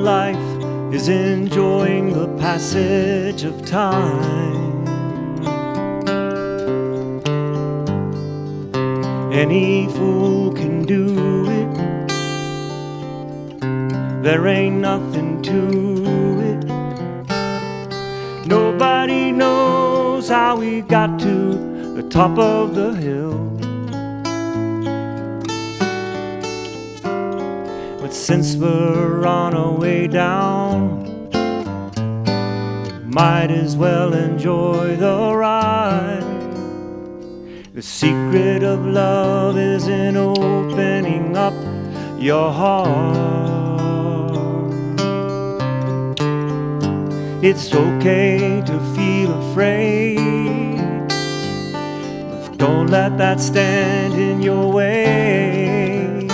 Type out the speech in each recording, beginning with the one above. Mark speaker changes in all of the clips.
Speaker 1: life is enjoying the passage of time. Any fool can do it. There ain't nothing to it. Nobody knows how we got to the top of the hill. But since we're on our way down, might as well enjoy the ride. The secret of love is in opening up your heart. It's okay to feel afraid, but don't let that stand in your way.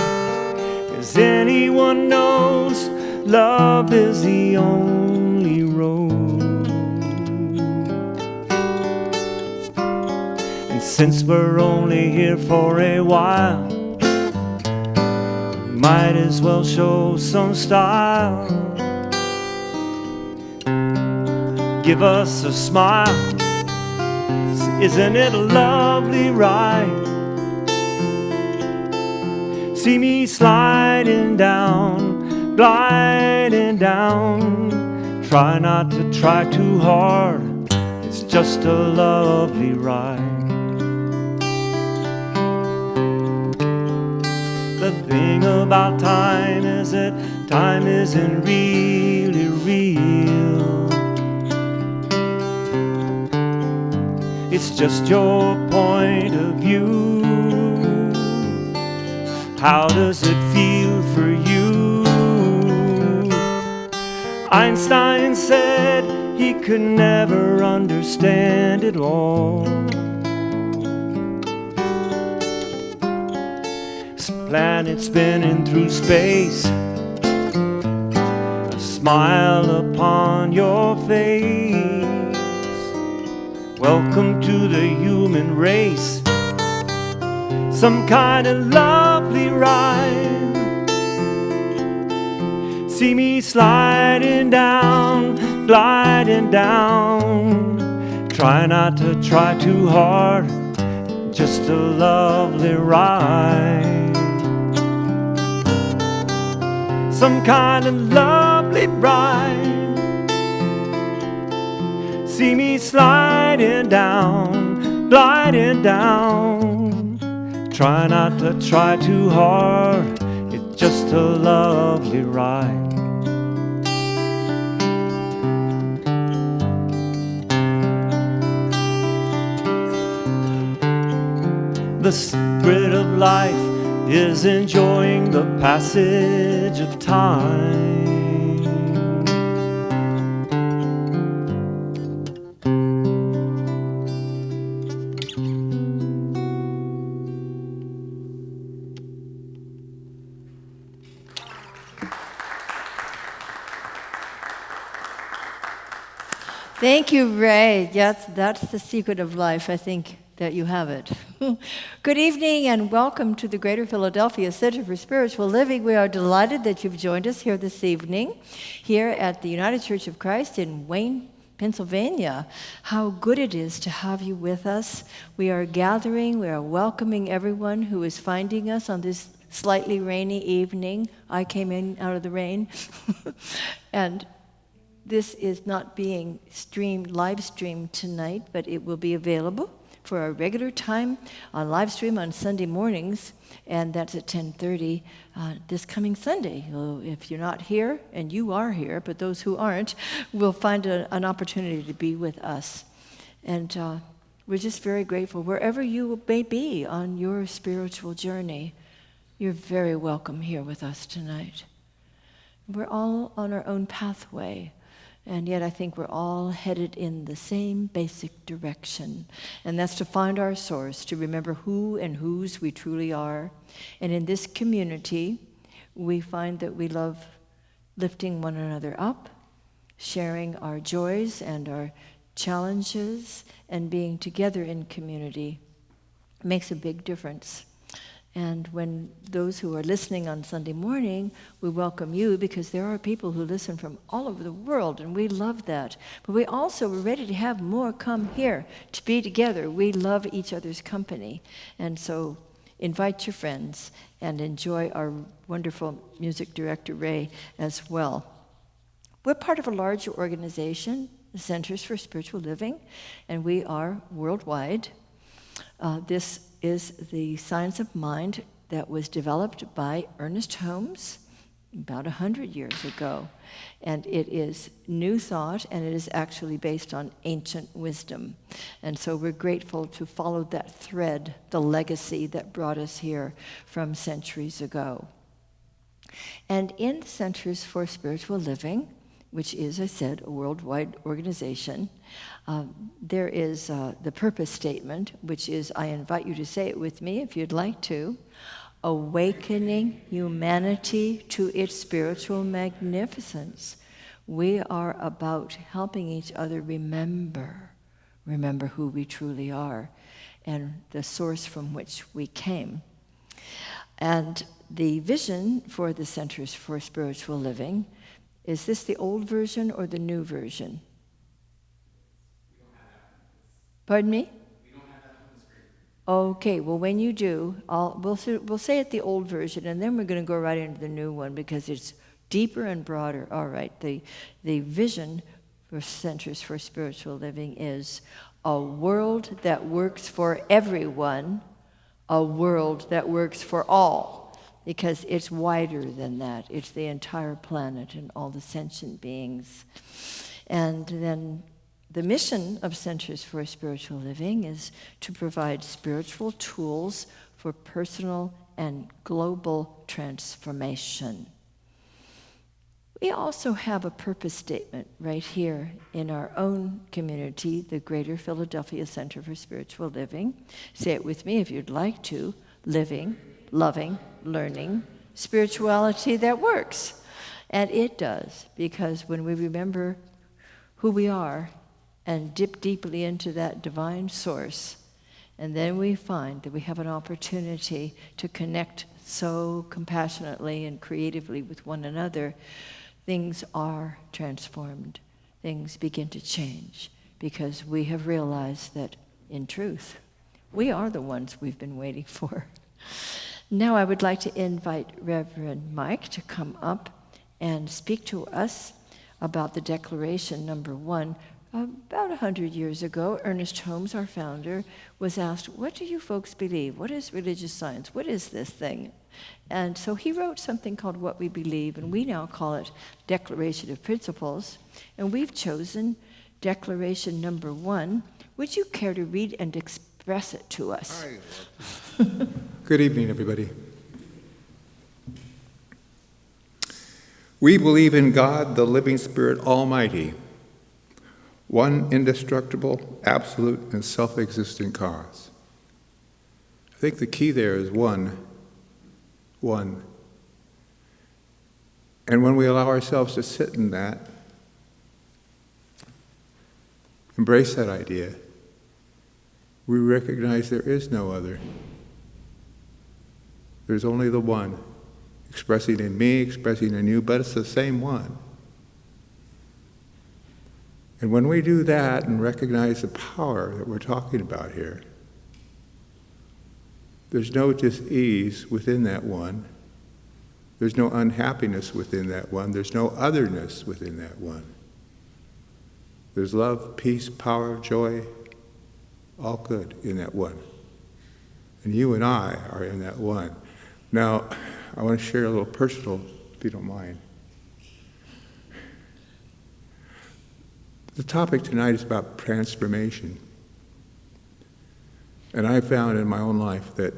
Speaker 1: 'Cause anyone knows love is the only road. And since we're only here for a while, might as well show some style. Give us a smile. Isn't it a lovely ride? See me sliding down, gliding down. Try not to try too hard. It's just a lovely ride. The thing about time is that time isn't really real. It's just your point of view. How does it feel for you? Einstein said he could never understand it all. This planet spinning through space, a smile upon your face. Welcome to the human race, some kind of lovely ride. See me sliding down, gliding down. Try not to try too hard, just a lovely ride. Some kind of lovely ride. See me sliding down, gliding down. Try not to try too hard, it's just a lovely ride. The secret of life is enjoying the passage of time.
Speaker 2: Thank you, Ray. Yes, that's the secret of life. I think that you have it. Good evening and welcome to the Greater Philadelphia Center for Spiritual Living. We are delighted that you've joined us here this evening, here at the United Church of Christ in Wayne, Pennsylvania. How good it is to have you with us. We are gathering, we are welcoming everyone who is finding us on this slightly rainy evening. I came in out of the rain. And this is not being live streamed tonight, but it will be available for our regular time on live stream on Sunday mornings, and that's at 10:30 this coming Sunday. If you're not here, and you are here, but those who aren't will find an opportunity to be with us. And we're just very grateful. Wherever you may be on your spiritual journey, you're very welcome here with us tonight. We're all on our own pathway. And yet I think we're all headed in the same basic direction. And that's to find our source, to remember who and whose we truly are. And in this community, we find that we love lifting one another up, sharing our joys and our challenges, and being together in community makes a big difference. And when those who are listening on Sunday morning, we welcome you because there are people who listen from all over the world, and we love that. But we also are ready to have more come here to be together. We love each other's company. And so invite your friends and enjoy our wonderful music director, Ray, as well. We're part of a larger organization, the Centers for Spiritual Living, and we are worldwide. This is the Science of Mind that was developed by Ernest Holmes about 100 years ago. And it is new thought, and it is actually based on ancient wisdom. And so we're grateful to follow that thread, the legacy that brought us here from centuries ago. And in the Centers for Spiritual Living, which is, I said, a worldwide organization, there is the purpose statement, which is, I invite you to say it with me if you'd like to, awakening humanity to its spiritual magnificence. We are about helping each other remember who we truly are and the source from which we came. And the vision for the Centers for Spiritual Living, is this the old version or the new version? Pardon me? We don't have that on the screen. Okay, well, when you do, we'll say it the old version, and then we're going to go right into the new one because it's deeper and broader. All right, the vision for Centers for Spiritual Living is a world that works for everyone, a world that works for all, because it's wider than that. It's the entire planet and all the sentient beings. And then the mission of Centers for Spiritual Living is to provide spiritual tools for personal and global transformation. We also have a purpose statement right here in our own community, the Greater Philadelphia Center for Spiritual Living. Say it with me if you'd like to. Living, loving, learning, spirituality that works. And it does, because when we remember who we are and dip deeply into that divine source, and then we find that we have an opportunity to connect so compassionately and creatively with one another, things are transformed. Things begin to change because we have realized that, in truth, we are the ones we've been waiting for. Now I would like to invite Reverend Mike to come up and speak to us about the Declaration number 1. About 100 years ago, Ernest Holmes, our founder, was asked, what do you folks believe? What is religious science? What is this thing? And so he wrote something called What We Believe, and we now call it Declaration of Principles. And we've chosen Declaration number 1. Would you care to read and express it to us?
Speaker 3: Good evening, everybody. We believe in God, the living Spirit Almighty, one indestructible, absolute, and self-existent cause. I think the key there is one. And when we allow ourselves to sit in that, embrace that idea, we recognize there is no other. There's only the one, expressing in me, expressing in you, but it's the same one. And when we do that and recognize the power that we're talking about here, there's no dis-ease within that one. There's no unhappiness within that one. There's no otherness within that one. There's love, peace, power, joy, all good in that one. And you and I are in that one. Now, I want to share a little personal, if you don't mind. The topic tonight is about transformation. And I found in my own life that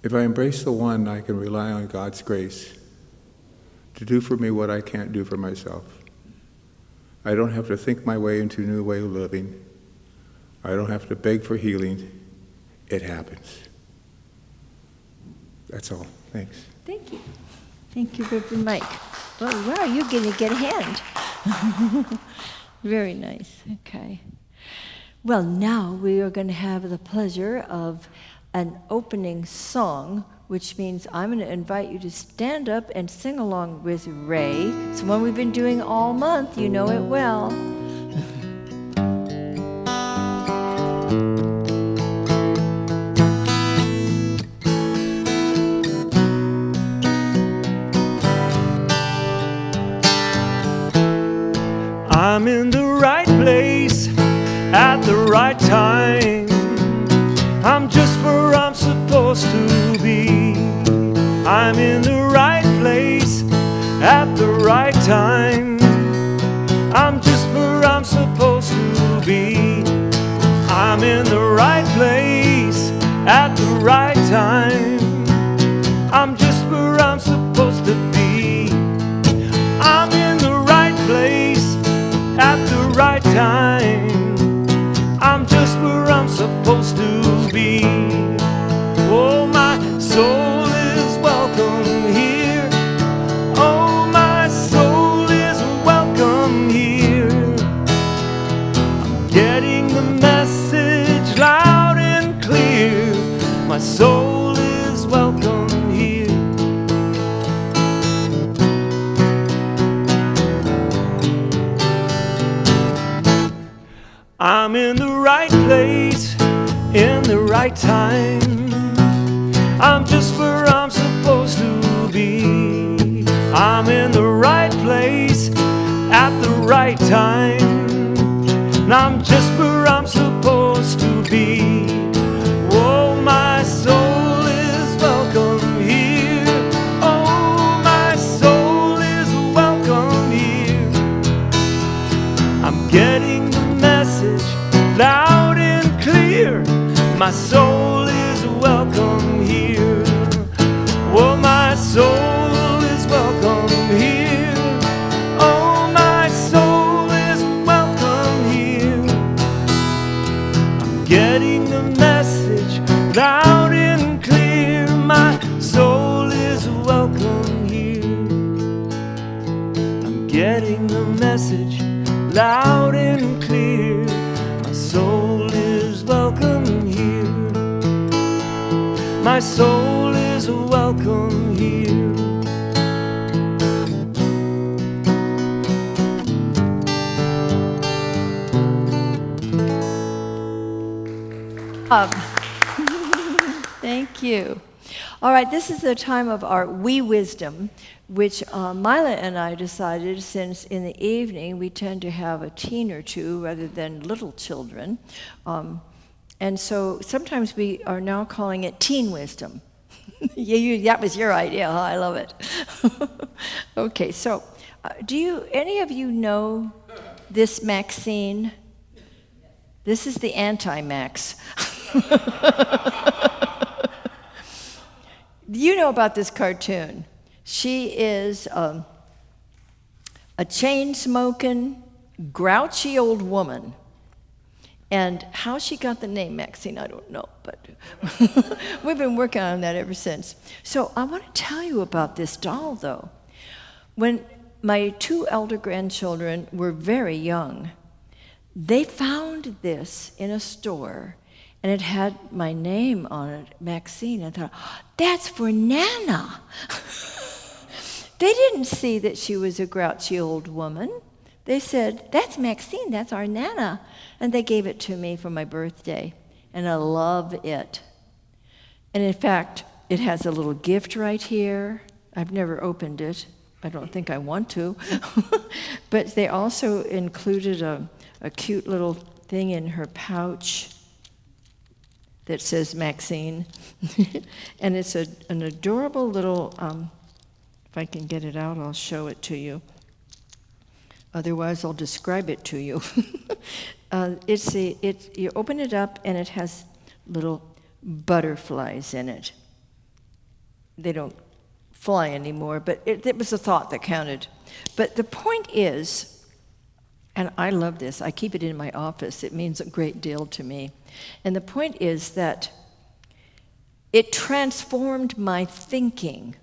Speaker 3: if I embrace the one, I can rely on God's grace to do for me what I can't do for myself. I don't have to think my way into a new way of living. I don't have to beg for healing. It happens. That's all. Thanks.
Speaker 2: Thank you. Thank you, Reverend Mike. Oh, wow, you're going to get a hand. Very nice. Okay. Well, now we are going to have the pleasure of an opening song, which means I'm going to invite you to stand up and sing along with Ray. It's one we've been doing all month. You know it well.
Speaker 1: I'm in the right place at the right time. I'm just where I'm supposed to be. I'm in the right place at the right time. I'm just where I'm supposed to be. I'm in the right place at the right time. I'm just where I'm supposed to be. I'm in the right place at the right time. I'm just where I'm supposed to be. Oh, my soul is welcome here. Oh, my soul is welcome here. I'm getting the message loud and clear. My soul is welcome here. I'm in the right place, in the right time. I'm just where I'm supposed to be. I'm in the right place, at the right time. And I'm just where I'm supposed to be. Oh, my soul is welcome here. Oh, my soul is welcome here. I'm getting the message loud and clear. My soul is welcome here. Oh, my soul is welcome here. Oh, my soul is welcome here. I'm getting the message loud and clear. My soul is welcome here. I'm getting the message loud and clear. My soul is welcome here. My soul is welcome here.
Speaker 2: Thank you. All right, this is the time of our wee wisdom, which Mila and I decided, since in the evening we tend to have a teen or two rather than little children. And so sometimes we are now calling it teen wisdom. That was your idea, huh? I love it. Okay, so do any of you know this Maxine? This is the anti-Max. You know about this cartoon. She is a chain-smoking, grouchy old woman. And how she got the name Maxine, I don't know, but we've been working on that ever since. So I want to tell you about this doll, though. When my two elder grandchildren were very young, they found this in a store, and it had my name on it, Maxine. I thought, that's for Nana. They didn't see that she was a grouchy old woman. They said, that's Maxine, that's our Nana. And they gave it to me for my birthday, and I love it. And in fact, it has a little gift right here. I've never opened it. I don't think I want to. But they also included a cute little thing in her pouch that says Maxine. And it's an adorable little, if I can get it out, I'll show it to you. Otherwise, I'll describe it to you. You open it up, and it has little butterflies in it. They don't fly anymore, but it was a thought that counted. But the point is, and I love this, I keep it in my office, it means a great deal to me. And the point is that it transformed my thinking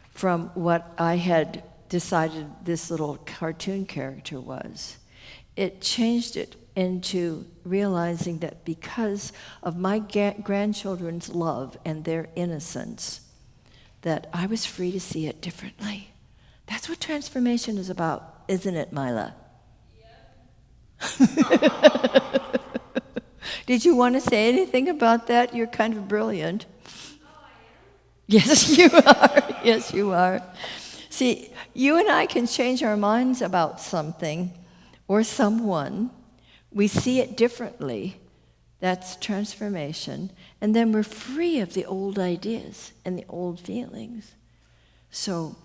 Speaker 2: from what I had decided this little cartoon character was. It changed it into realizing that because of my grandchildren's love and their innocence, that I was free to see it differently. That's what transformation is about, isn't it, Mila? Yeah. Did you want to say anything about that? You're kind of brilliant. Oh, I am? Yes, you are. Yes, you are. See, you and I can change our minds about something or someone. We see it differently. That's transformation. And then we're free of the old ideas and the old feelings. So,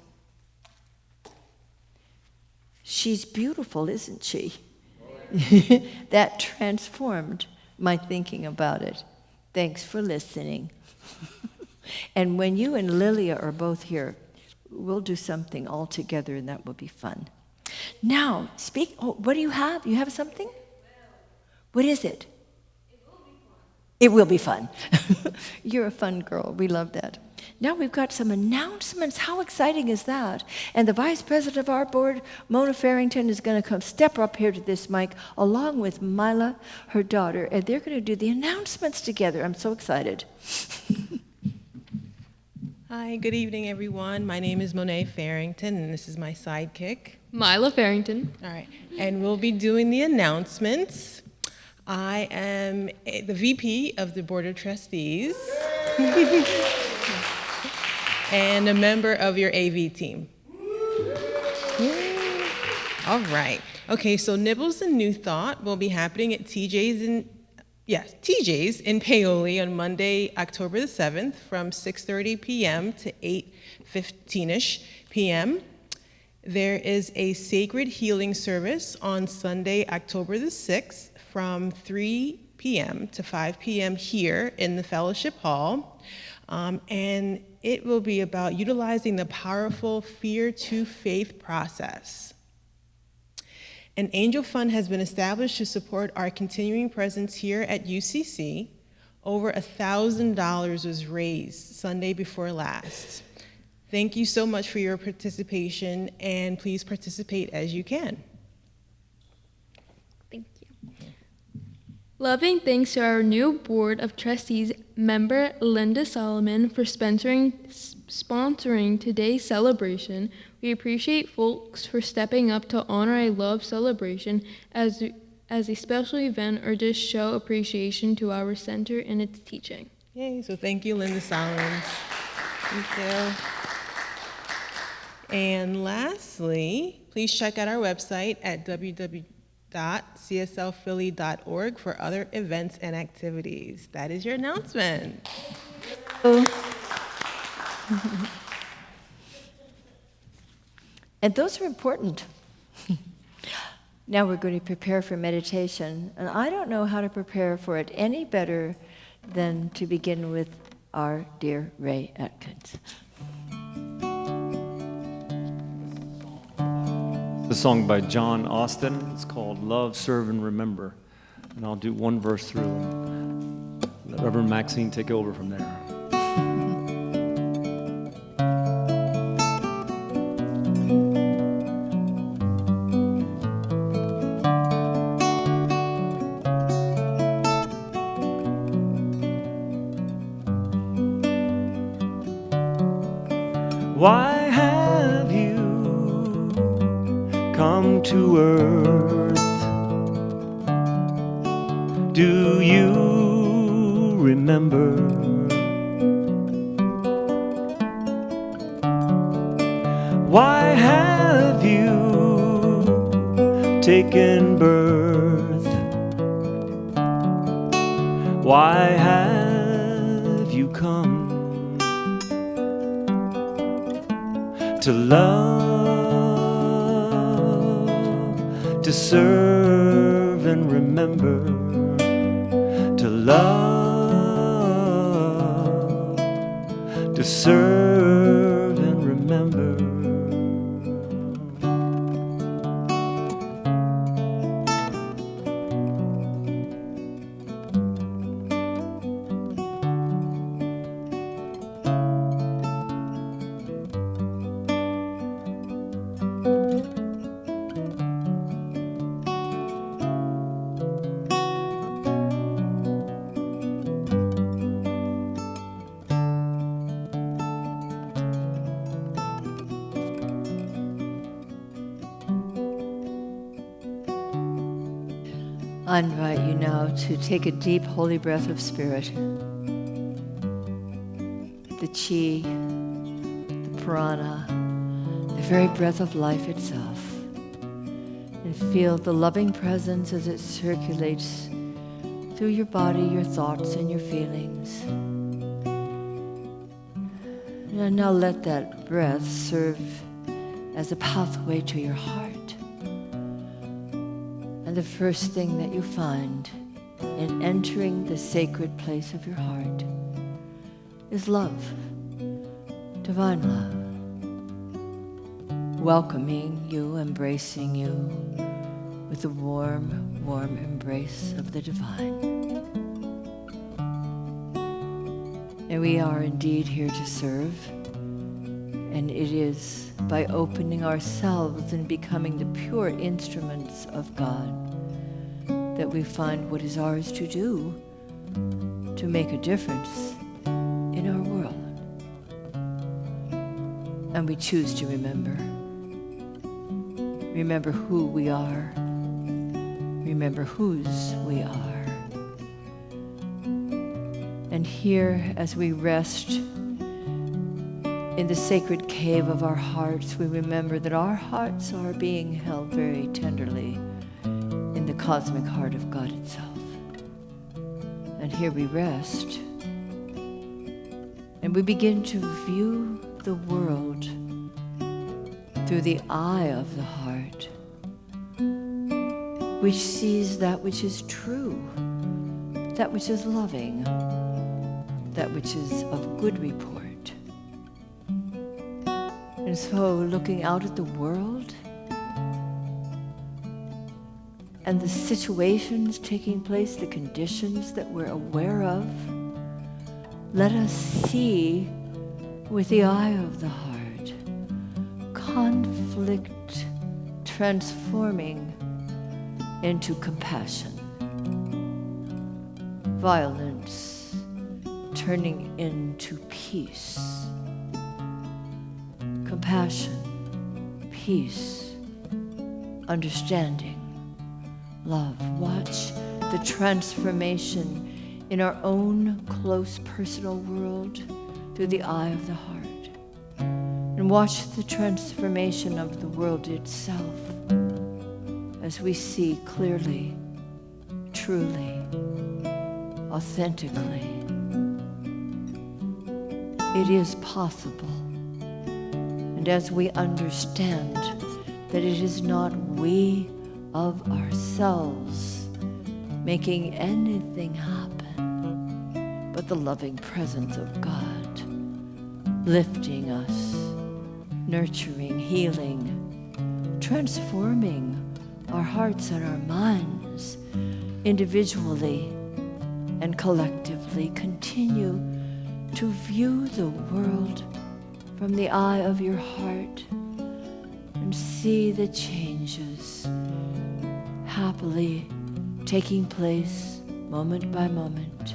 Speaker 2: she's beautiful, isn't she? That transformed my thinking about it. Thanks for listening. And when you and Lilia are both here, we'll do something all together, and that will be fun. Now, what do you have? You have something? What is it? It will be fun. You're a fun girl. We love that. Now we've got some announcements. How exciting is that? And the vice president of our board, Mona Farrington, is going to step up here to this mic along with Mila, her daughter, and they're going to do the announcements together. I'm so excited.
Speaker 4: Hi, good evening, everyone. My name is Monet Farrington, and this is my sidekick,
Speaker 5: Mila Farrington.
Speaker 4: All right, and we'll be doing the announcements. I am the VP of the Board of Trustees and a member of your AV team. Yay. All right. Okay, so Nibbles and New Thought will be happening at TJ's in Paoli on Monday, October the 7th from 6:30 p.m. to 8:15-ish p.m. There is a Sacred Healing service on Sunday, October the 6th from 3 p.m. to 5 p.m. here in the Fellowship Hall. And it will be about utilizing the powerful fear to faith process. An angel fund has been established to support our continuing presence here at UCC. Over $1,000 was raised Sunday before last. Thank you so much for your participation, and please participate as you can.
Speaker 5: Thank you. Loving thanks to our new Board of Trustees member Linda Solomon for sponsoring today's celebration. We appreciate folks for stepping up to honor a love celebration as a special event or just show appreciation to our center and its teaching.
Speaker 4: Yay, so thank you, Linda Solomon. Thank you. And lastly, please check out our website at www.cslphilly.org for other events and activities. That is your announcement.
Speaker 2: And those are important. Now we're going to prepare for meditation. And I don't know how to prepare for it any better than to begin with our dear Ray Atkins.
Speaker 1: The song by John Austin. It's called Love, Serve, and Remember. And I'll do one verse through and let Reverend Maxine take over from there. Why have you come to earth? Do you remember? Why have you taken birth? Why have you come to love, to serve and remember, to love, to serve and remember.
Speaker 2: I invite you now to take a deep, holy breath of spirit. The chi, the prana, the very breath of life itself. And feel the loving presence as it circulates through your body, your thoughts, and your feelings. And now let that breath serve as a pathway to your heart. And the first thing that you find in entering the sacred place of your heart is love, divine love, welcoming you, embracing you with the warm, warm embrace of the divine. And we are indeed here to serve, and it is by opening ourselves and becoming the pure instruments of God that we find what is ours to do to make a difference in our world. And we choose to remember who we are, remember whose we are. And here, as we rest in the sacred cave of our hearts, we remember that our hearts are being held very tenderly in the cosmic heart of God itself. And here we rest, and we begin to view the world through the eye of the heart, which sees that which is true, that which is loving, that which is of good report. And so, looking out at the world and the situations taking place, the conditions that we're aware of, let us see with the eye of the heart, conflict transforming into compassion, violence turning into peace. Compassion, peace, understanding, love. Watch the transformation in our own close personal world through the eye of the heart. And watch the transformation of the world itself as we see clearly, truly, authentically. It is possible. And as we understand that it is not we of ourselves making anything happen, but the loving presence of God lifting us, nurturing, healing, transforming our hearts and our minds individually and collectively. Continue to view the world from the eye of your heart and see the changes happily taking place moment by moment,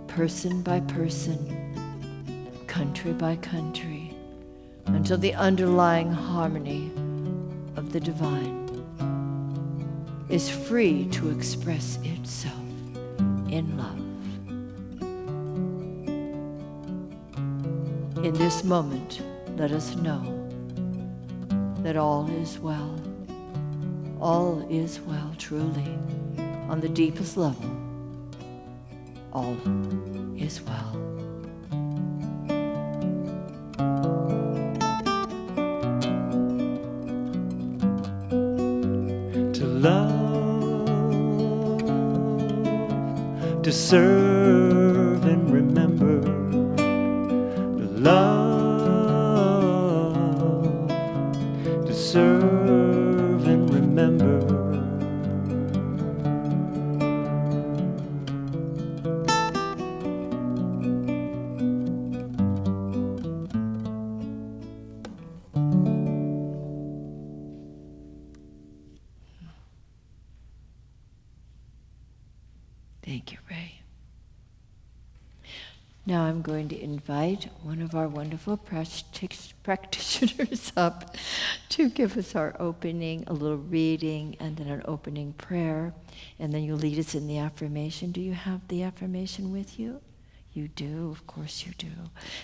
Speaker 2: person by person, country by country, until the underlying harmony of the divine is free to express itself in love. In this moment, let us know that all is well. All is well, truly. On the deepest level, all is well.
Speaker 1: To love, to serve and remember, to love, to serve and remember.
Speaker 2: Thank you, Ray. Now I'm going to invite one of our wonderful practitioners up to give us our opening, a little reading, and then an opening prayer. And then you lead us in the affirmation. Do you have the affirmation with you? You do, of course you do.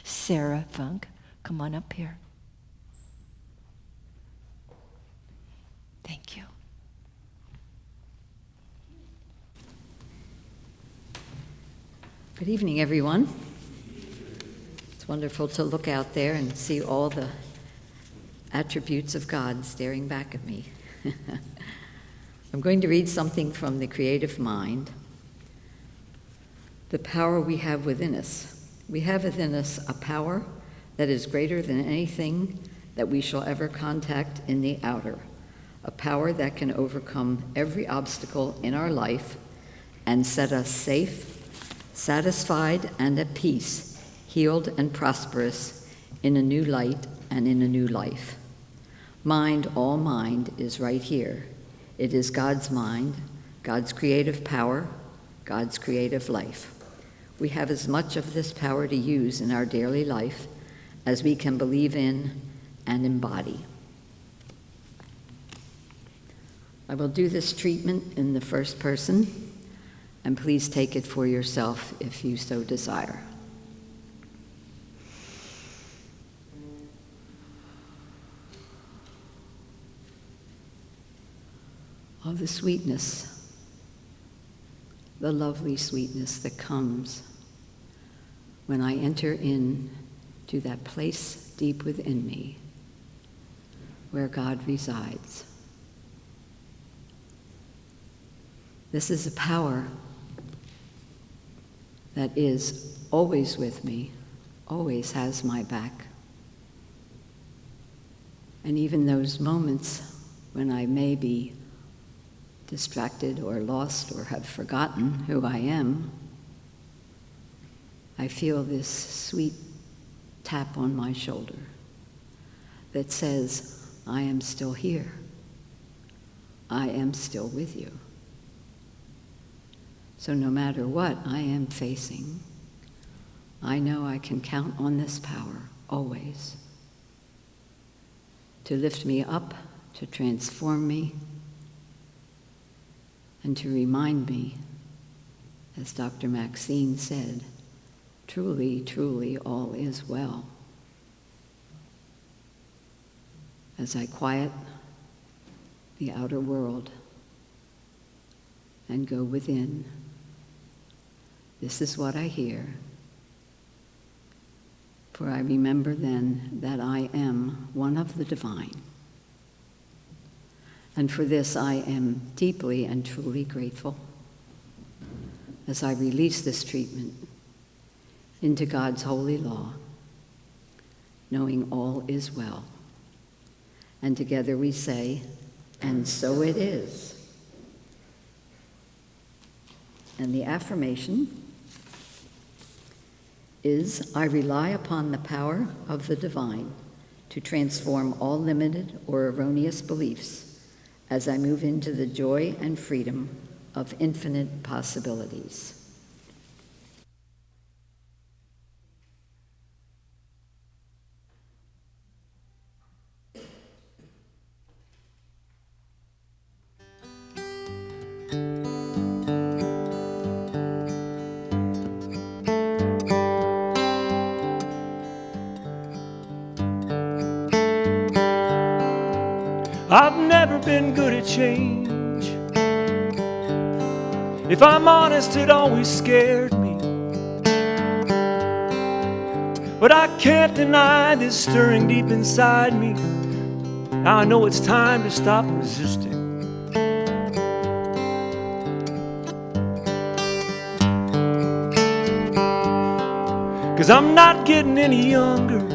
Speaker 2: Sarah Funk, come on up here. Thank you.
Speaker 6: Good evening, everyone. It's wonderful to look out there and see all the attributes of God staring back at me. I'm going to read something from the creative mind. The power we have within us. We have within us a power that is greater than anything that we shall ever contact in the outer. A power that can overcome every obstacle in our life and set us safe, satisfied, and at peace, healed and prosperous in a new light and in a new life. Mind, all mind, is right here. It is God's mind, God's creative power, God's creative life. We have as much of this power to use in our daily life as we can believe in and embody. I will do this treatment in the first person, and please take it for yourself if you so desire. Oh, the sweetness, the lovely sweetness that comes when I enter in to that place deep within me where God resides. This is a power that is always with me, always has my back. And even those moments when I may be distracted or lost or have forgotten who I am, I feel this sweet tap on my shoulder that says, I am still here. I am still with you. So no matter what I am facing, I know I can count on this power always to lift me up, to transform me, and to remind me, as Dr. Maxine said, truly, truly all is well. As I quiet the outer world and go within, this is what I hear. For I remember then that I am one of the divine. And for this I am deeply and truly grateful as I release this treatment into God's holy law, knowing all is well. And together we say, and so it is. And the affirmation is, I rely upon the power of the divine to transform all limited or erroneous beliefs as I move into the joy and freedom of infinite possibilities.
Speaker 1: I've never been good at change. If I'm honest, it always scared me. But I can't deny this stirring deep inside me. Now I know it's time to stop resisting. 'Cause I'm not getting any younger.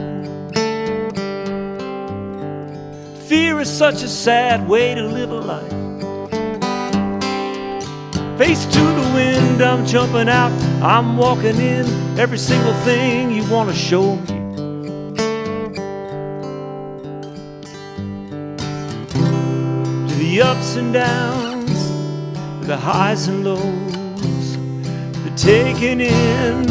Speaker 1: Fear is such a sad way to live a life. Face to the wind, I'm jumping out, I'm walking in every single thing you want to show me. To the ups and downs, the highs and lows, the taking in,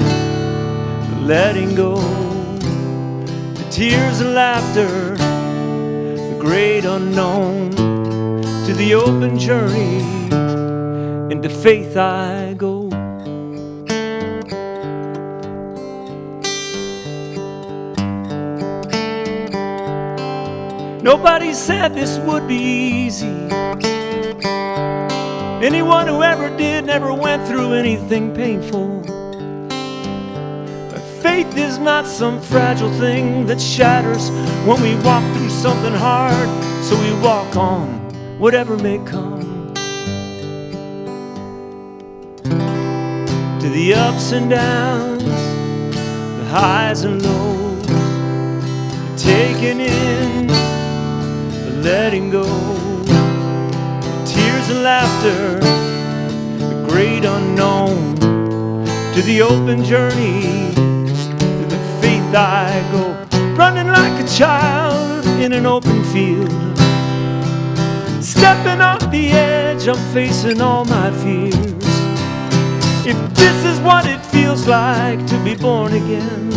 Speaker 1: letting go, the tears and laughter, the great unknown, to the open journey, into faith I go. Nobody said this would be easy. Anyone who ever did never went through anything painful. But faith is not some fragile thing that shatters when we walk through something hard. So we walk on, whatever may come. To the ups and downs, the highs and lows, the taking in, letting go, tears and laughter, the great unknown, to the open journey, to the faith I go, running like a child in an open field, stepping off the edge, I'm facing all my fears. If this is what it feels like to be born again,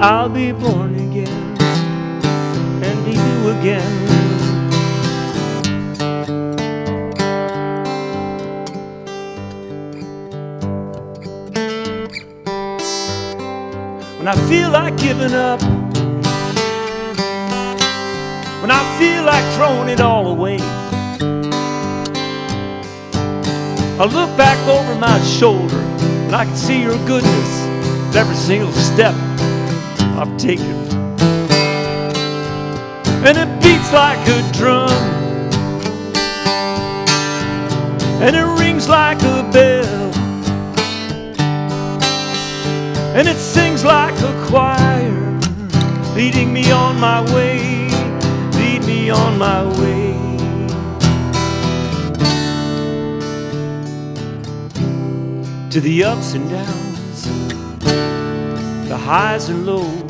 Speaker 1: I'll be born again. And be new again. When I feel like giving up, when I feel like throwing it all away, I look back over my shoulder and I can see your goodness with every single step I've taken. And it beats like a drum, and it rings like a bell, and it sings like a choir, leading me on my way, lead me on my way. To the ups and downs, the highs and lows,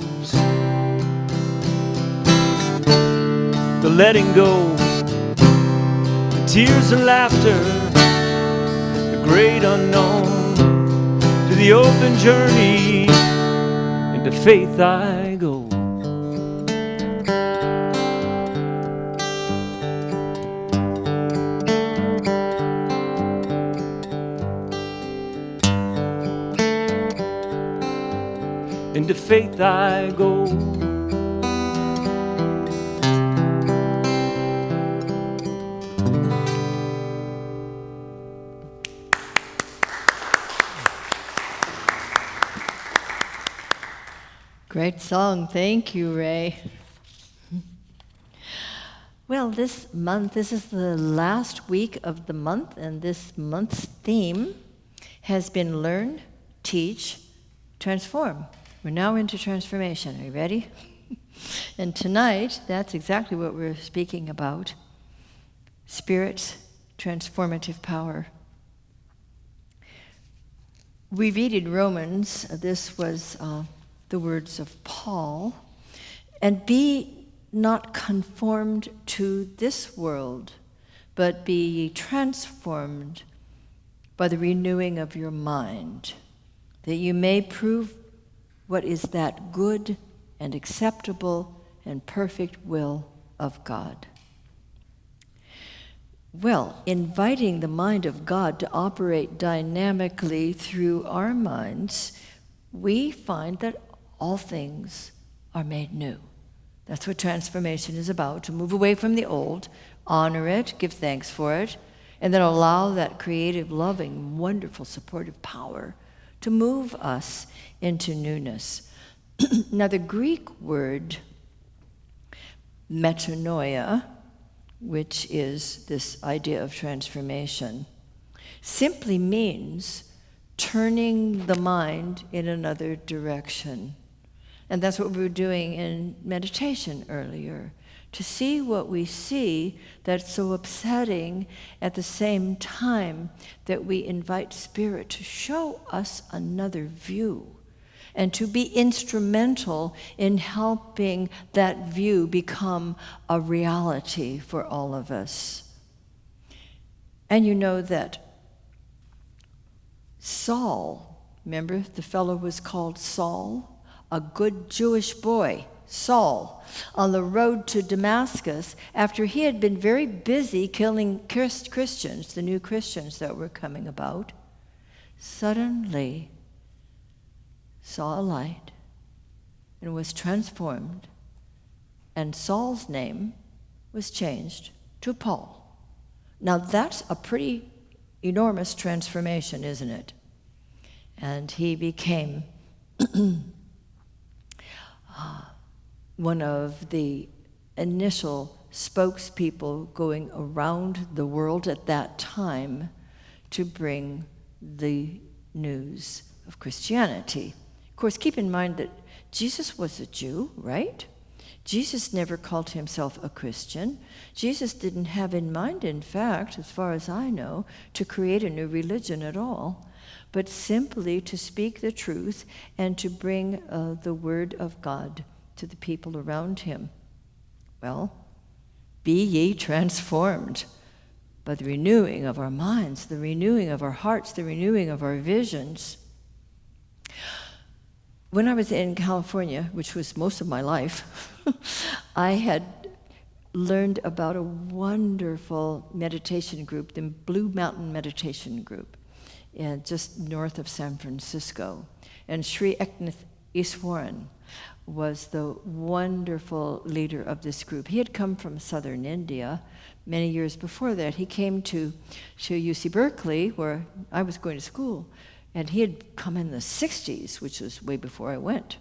Speaker 1: the letting go, the tears and laughter, the great unknown, to the open journey, into faith I go. Into faith I go.
Speaker 2: Great song. Thank you, Ray. Well, this month, this is the last week of the month, and this month's theme has been Learn, Teach, Transform. We're now into transformation. Are you ready? And tonight, that's exactly what we're speaking about. Spirit's transformative power. We read in Romans, this was the words of Paul, and be not conformed to this world, but be ye transformed by the renewing of your mind, that you may prove what is that good and acceptable and perfect will of God. Well, inviting the mind of God to operate dynamically through our minds, we find that all things are made new. That's what transformation is about, to move away from the old, honor it, give thanks for it, and then allow that creative, loving, wonderful, supportive power to move us into newness. Now, the Greek word metanoia, which is this idea of transformation, simply means turning the mind in another direction. And that's what we were doing in meditation earlier, to see what we see that's so upsetting at the same time that we invite Spirit to show us another view and to be instrumental in helping that view become a reality for all of us. And you know that Saul Remember, the fellow was called Saul, a good Jewish boy, Saul, on the road to Damascus after he had been very busy killing Christians, the new Christians that were coming about. Suddenly saw a light and was transformed, and Saul's name was changed to Paul. Now that's a pretty enormous transformation, isn't it? And he became one of the initial spokespeople going around the world at that time to bring the news of Christianity. Of course, keep in mind that Jesus was a Jew, right? Jesus never called himself a Christian. Jesus didn't have in mind, in fact, as far as I know, to create a new religion at all, but simply to speak the truth and to bring the word of God to the people around him. Well, be ye transformed by the renewing of our minds, the renewing of our hearts, the renewing of our visions. When I was in California, which was most of my life, I had learned about a wonderful meditation group, the Blue Mountain Meditation Group, just north of San Francisco. And Sri Eknath Iswaran was the wonderful leader of this group. He had come from southern India many years before that. He came to UC Berkeley, where I was going to school, and he had come in the 60s, which was way before I went.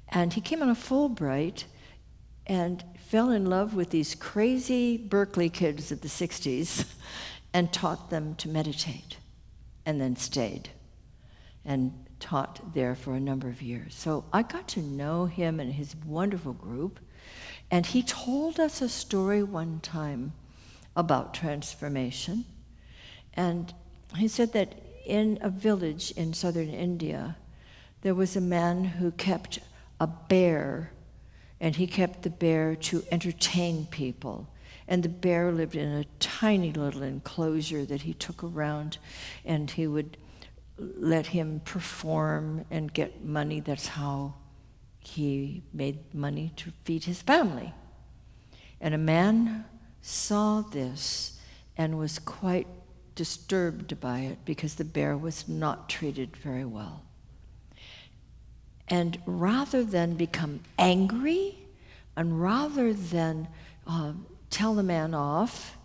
Speaker 2: And he came on a Fulbright and fell in love with these crazy Berkeley kids of the 60s and taught them to meditate, and then stayed and taught there for a number of years. So I got to know him and his wonderful group, and he told us a story one time about transformation. And he said that in a village in southern India, there was a man who kept a bear, and he kept the bear to entertain people. And the bear lived in a tiny little enclosure that he took around, and he would let him perform and get money. That's how he made money to feed his family. And a man saw this and was quite disturbed by it because the bear was not treated very well. And rather than become angry, and rather than tell the man off,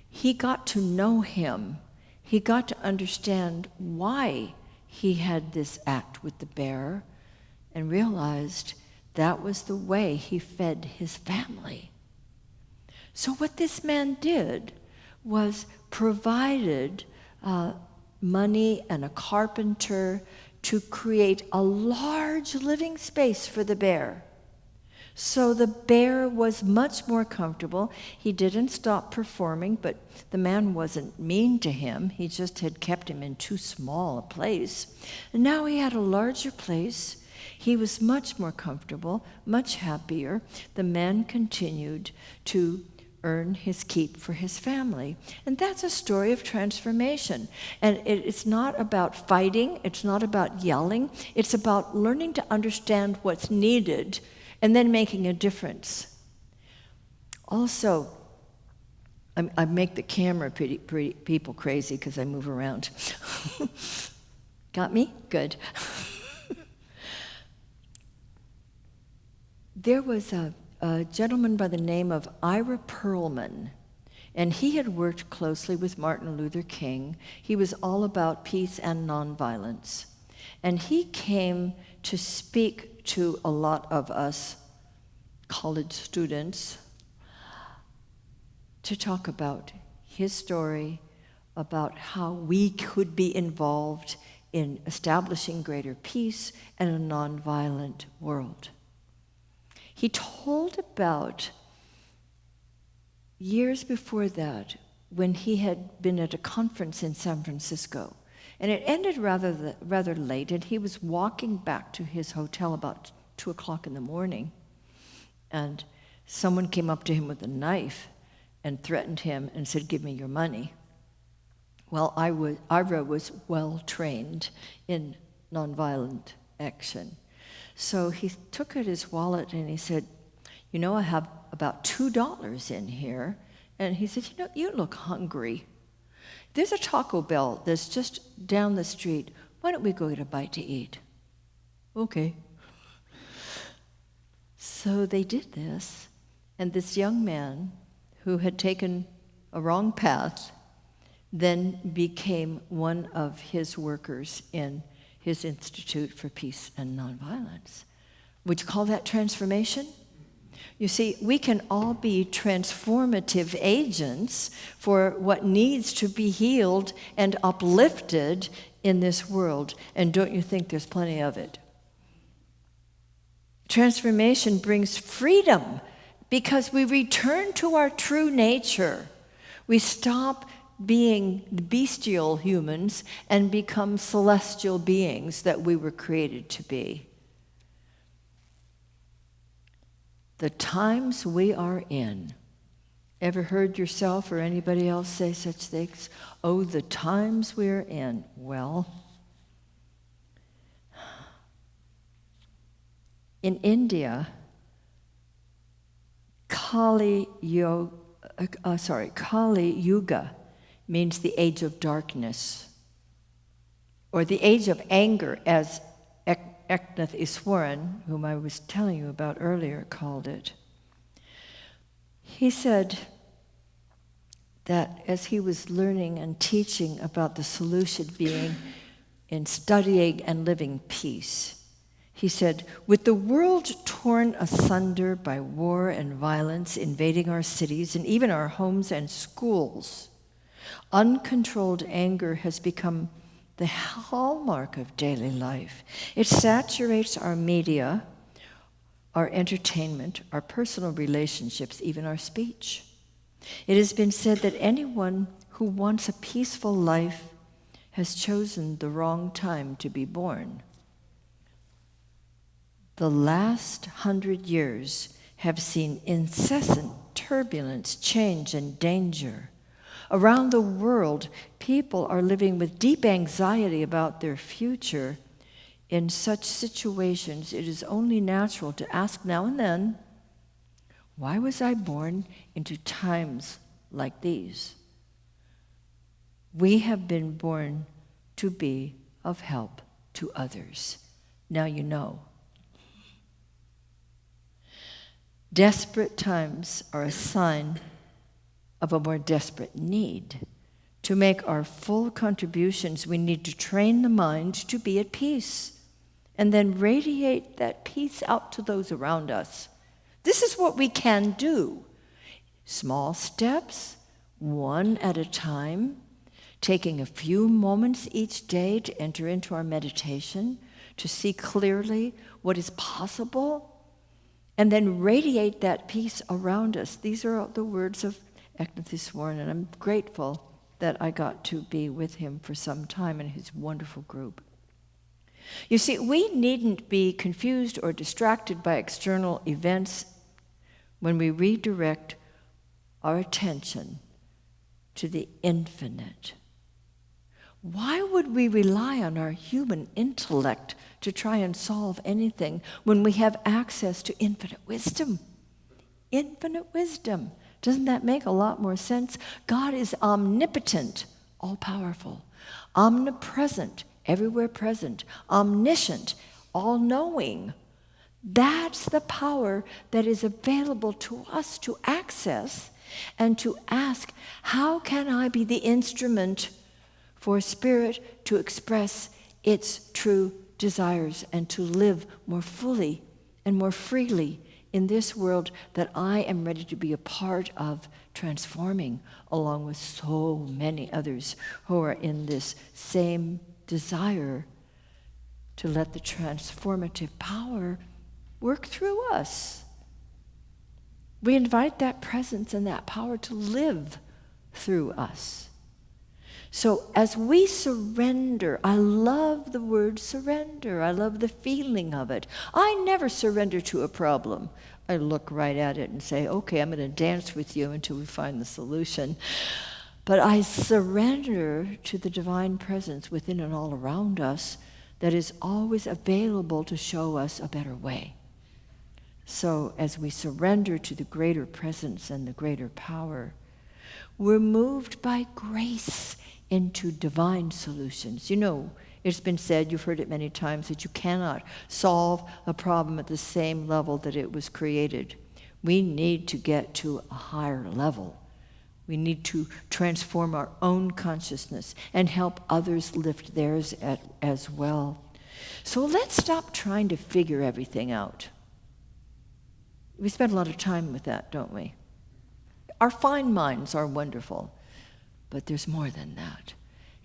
Speaker 2: he got to know him. He got to understand why he had this act with the bear, and realized that was the way he fed his family. So what this man did was provided money and a carpenter to create a large living space for the bear. So the bear was much more comfortable. He didn't stop performing, but the man wasn't mean to him. He just had kept him in too small a place. And now he had a larger place. He was much more comfortable, much happier. The man continued to earn his keep for his family. And that's a story of transformation. And it's not about fighting. It's not about yelling. It's about learning to understand what's needed and then making a difference. Also, I make the camera people crazy because I move around. Got me? Good. There was a gentleman by the name of Ira Perlman, and he had worked closely with Martin Luther King. He was all about peace and nonviolence. And he came to speak to a lot of us college students to talk about his story, about how we could be involved in establishing greater peace and a nonviolent world. He told about years before that when he had been at a conference in San Francisco, and it ended rather late, and he was walking back to his hotel about 2 o'clock in the morning, and someone came up to him with a knife and threatened him and said, "Give me your money." Well, Ira was well trained in nonviolent action. So he took out his wallet and he said, I have about $2 in here. And he said, you look hungry. There's a Taco Bell that's just down the street. Why don't we go get a bite to eat? Okay. So they did this, and this young man who had taken a wrong path then became one of his workers in his Institute for Peace and Nonviolence. Would you call that transformation? You see, we can all be transformative agents for what needs to be healed and uplifted in this world. And don't you think there's plenty of it? Transformation brings freedom because we return to our true nature. We stop being bestial humans and become celestial beings that we were created to be. The times we are in. Ever heard yourself or anybody else say such things? Oh, the times we're in. Well, in India, Kali Yuga means the age of darkness, or the age of anger, as Eknath Iswaran, whom I was telling you about earlier, called it. He said that as he was learning and teaching about the solution being in studying and living peace, he said, with the world torn asunder by war and violence invading our cities and even our homes and schools, uncontrolled anger has become the hallmark of daily life. It saturates our media, our entertainment, our personal relationships, even our speech. It has been said that anyone who wants a peaceful life has chosen the wrong time to be born. The last 100 years have seen incessant turbulence, change, and danger. Around the world, people are living with deep anxiety about their future. In such situations, it is only natural to ask now and then, why was I born into times like these? We have been born to be of help to others. Now you know. Desperate times are a sign of a more desperate need. To make our full contributions, we need to train the mind to be at peace and then radiate that peace out to those around us. This is what we can do. Small steps, one at a time, taking a few moments each day to enter into our meditation, to see clearly what is possible, and then radiate that peace around us. These are the words of Eknath Iswaran, and I'm grateful that I got to be with him for some time in his wonderful group. You see, we needn't be confused or distracted by external events when we redirect our attention to the infinite. Why would we rely on our human intellect to try and solve anything when we have access to infinite wisdom? Infinite wisdom. Doesn't that make a lot more sense? God is omnipotent, all-powerful, omnipresent, everywhere present, omniscient, all-knowing. That's the power that is available to us to access and to ask, how can I be the instrument for spirit to express its true desires and to live more fully and more freely in this world that I am ready to be a part of transforming, along with so many others who are in this same desire to let the transformative power work through us. We invite that presence and that power to live through us. So as we surrender, I love the word surrender. I love the feeling of it. I never surrender to a problem. I look right at it and say, okay, I'm going to dance with you until we find the solution. but I surrender to the divine presence within and all around us that is always available to show us a better way. So as we surrender to the greater presence and the greater power, we're moved by grace into divine solutions. You know, it's been said, you've heard it many times, that you cannot solve a problem at the same level that it was created. We need to get to a higher level. We need to transform our own consciousness and help others lift theirs as well. So let's stop trying to figure everything out. We spend a lot of time with that, don't we? Our fine minds are wonderful, but there's more than that.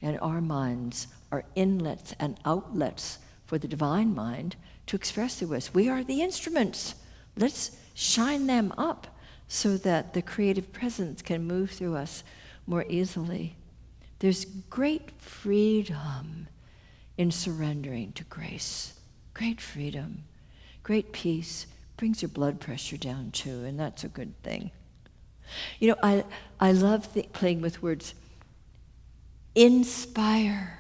Speaker 2: And our minds are inlets and outlets for the divine mind to express to us. We are the instruments. Let's shine them up so that the creative presence can move through us more easily. There's great freedom in surrendering to grace. Great freedom, great peace. Brings your blood pressure down too, and that's a good thing. You know, I love playing with words. Inspire.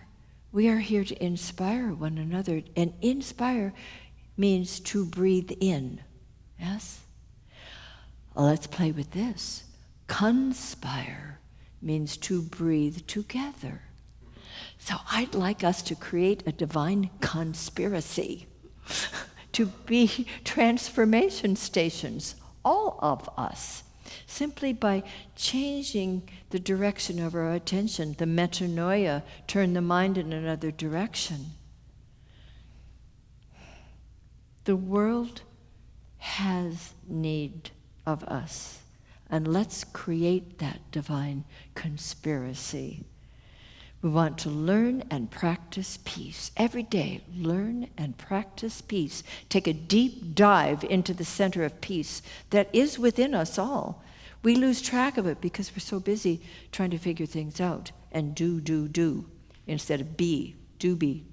Speaker 2: We are here to inspire one another, and inspire means to breathe in. Yes? Let's play with this. Conspire means to breathe together. So I'd like us to create a divine conspiracy to be transformation stations, all of us, simply by changing the direction of our attention, the metanoia, turn the mind in another direction. The world has need of us, and let's create that divine conspiracy. We want to learn and practice peace. Every day, learn and practice peace. Take a deep dive into the center of peace that is within us all. We lose track of it because we're so busy trying to figure things out and do, instead of be. Do be.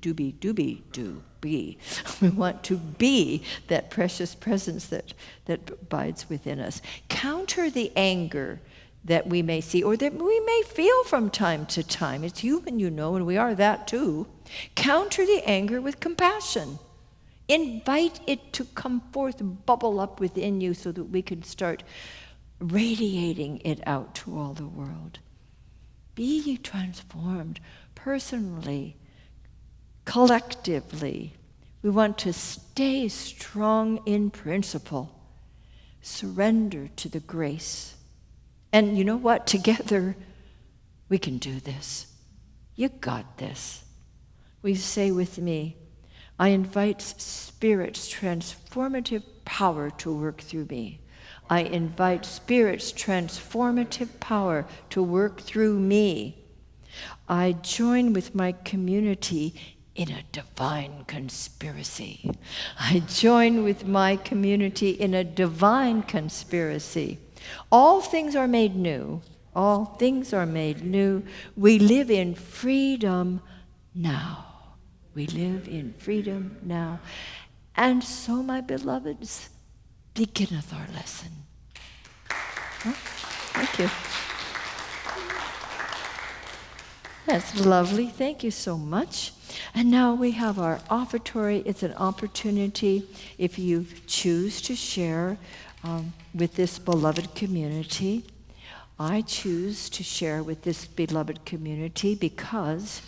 Speaker 2: We want to be that precious presence that abides within us. Counter the anger that we may see or that we may feel from time to time. It's human, you know, and we are that too. Counter the anger with compassion. Invite it to come forth, bubble up within you so that we can start radiating it out to all the world. Be ye transformed personally, collectively. We want to stay strong in principle. Surrender to the grace. And you know what? Together, we can do this. You got this. Will you say with me, I invite Spirit's transformative power to work through me. I invite Spirit's transformative power to work through me. I join with my community in a divine conspiracy. I join with my community in a divine conspiracy. All things are made new. All things are made new. We live in freedom now. We live in freedom now. And so, my beloveds, beginneth our lesson. Huh? Thank you. That's lovely. Thank you so much. And now we have our offertory. It's an opportunity, if you choose to share with this beloved community. I choose to share with this beloved community because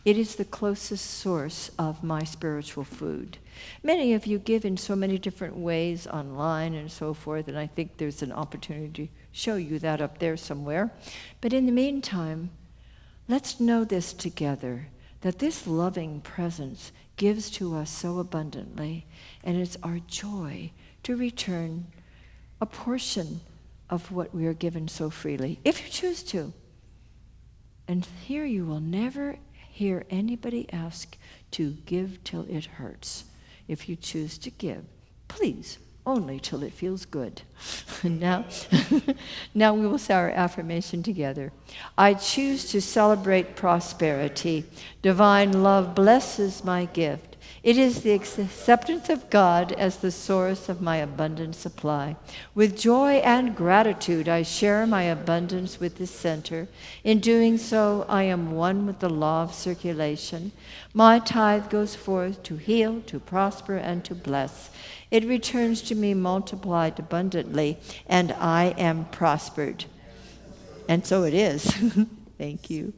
Speaker 2: it is the closest source of my spiritual food. Many of you give in so many different ways online and so forth, and I think there's an opportunity to show you that up there somewhere. But in the meantime, let's know this together, that this loving presence gives to us so abundantly, and it's our joy to return a portion of what we are given so freely, if you choose to. And here you will never hear anybody ask to give till it hurts. If you choose to give, please, only till it feels good. Now we will say our affirmation together. I choose to celebrate prosperity. Divine love blesses my gift. It is the acceptance of God as the source of my abundant supply. With joy and gratitude, I share my abundance with this center. In doing so, I am one with the law of circulation. My tithe goes forth to heal, to prosper, and to bless. It returns to me multiplied abundantly, and I am prospered. And so it is. Thank you.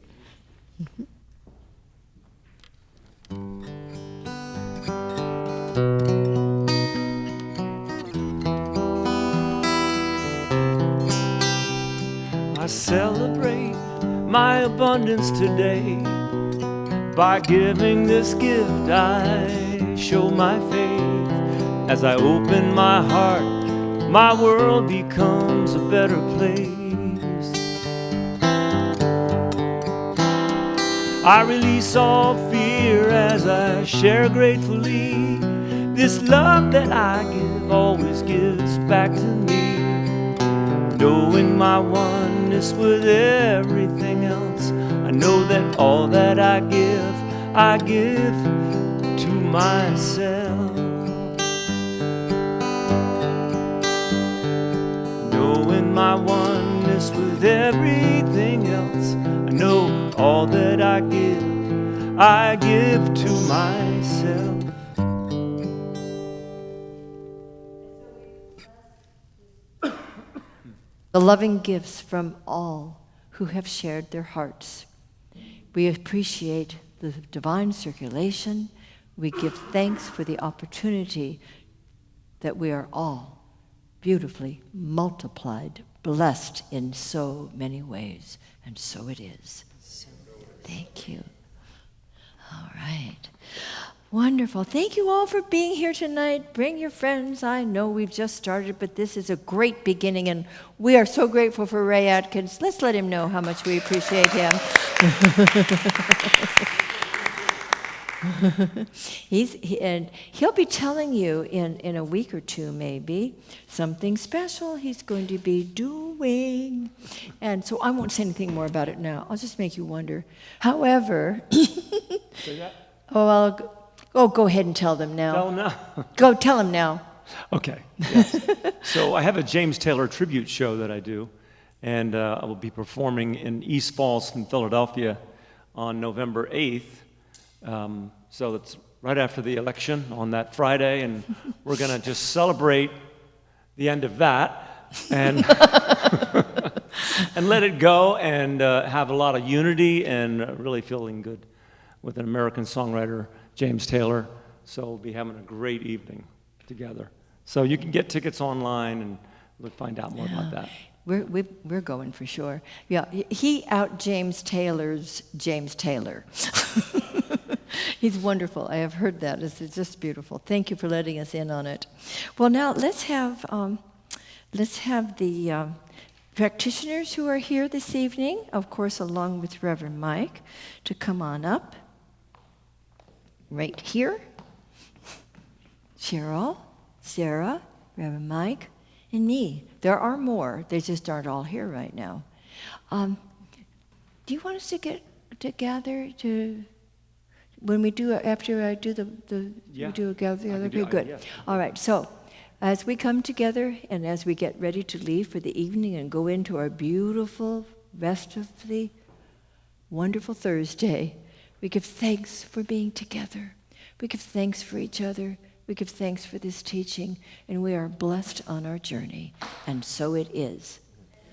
Speaker 1: I celebrate my abundance today. By giving this gift, I show my faith. As I open my heart, my world becomes a better place. I release all fear as I share gratefully. This love that I give always gives back to me. Knowing my oneness with everything else, I know that all that I give to myself. Knowing my oneness with everything else, I know all that I give to myself.
Speaker 2: The loving gifts from all who have shared their hearts. We appreciate the divine circulation. We give thanks for the opportunity that we are all beautifully multiplied, blessed in so many ways. And so it is. Thank you. All right. Wonderful. Thank you all for being here tonight. Bring your friends. I know we've just started, but this is a great beginning, and we are so grateful for Ray Atkins. Let's let him know how much we appreciate him. And he'll be telling you in a week or two, maybe, something special he's going to be doing. And so I won't say anything more about it now. I'll just make you wonder. However, go ahead and tell them now.
Speaker 1: Tell them now.
Speaker 2: Go tell them now.
Speaker 1: Okay. Yes. So I have a James Taylor tribute show that I do, and I will be performing in East Falls in Philadelphia on November 8th. So it's right after the election on that Friday, and we're going to just celebrate the end of that and and let it go and have a lot of unity and really feeling good with an American songwriter, James Taylor. So we'll be having a great evening together. So you can get tickets online and we'll find out more about that.
Speaker 2: We're going for sure. Yeah, he out James Taylor's James Taylor. He's wonderful. I have heard that. It's just beautiful. Thank you for letting us in on it. Well, now let's have the practitioners who are here this evening, of course, along with Reverend Mike, to come on up. Right here. Cheryl, Sarah, Reverend Mike, and me. There are more. They just aren't all here right now. Do you want us to get together to when we do after I do we do a gather? Okay, good.
Speaker 1: Yes.
Speaker 2: All right. So as we come together and as we get ready to leave for the evening and go into our beautiful rest of the wonderful Thursday, we give thanks for being together. We give thanks for each other. We give thanks for this teaching, and we are blessed on our journey. And so it is.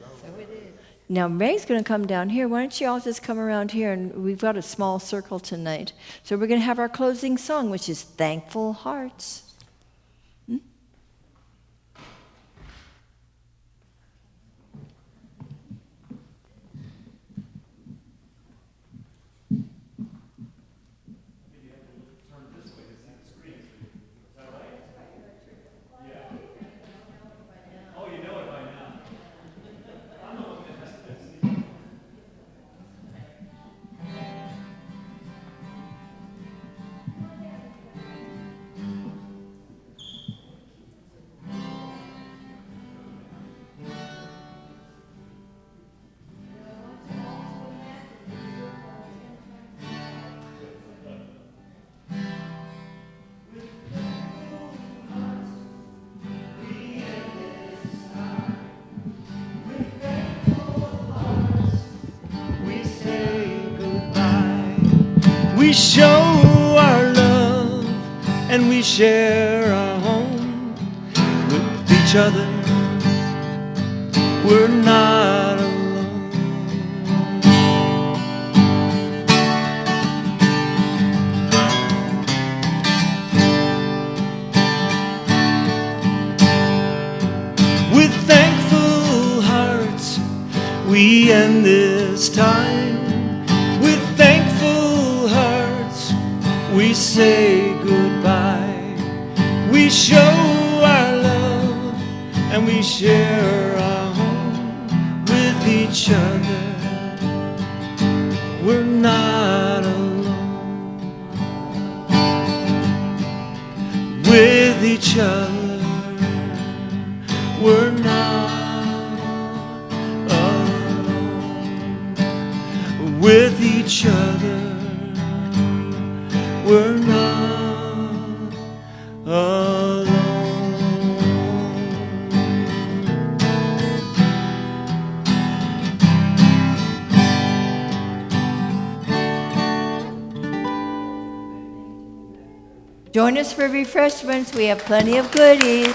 Speaker 2: So it is. Now, Ray's going to come down here. Why don't you all just come around here? And we've got a small circle tonight. So we're going to have our closing song, which is Thankful Hearts.
Speaker 1: We show our love and we share our home with each other. We're not alone. With thankful hearts, we end this time. With thankful hearts, we say goodbye. We show our love and we share our home with each other. We're not alone. With each other. We're not alone. With each other, we're not alone.
Speaker 2: Join us for refreshments. We have plenty of goodies.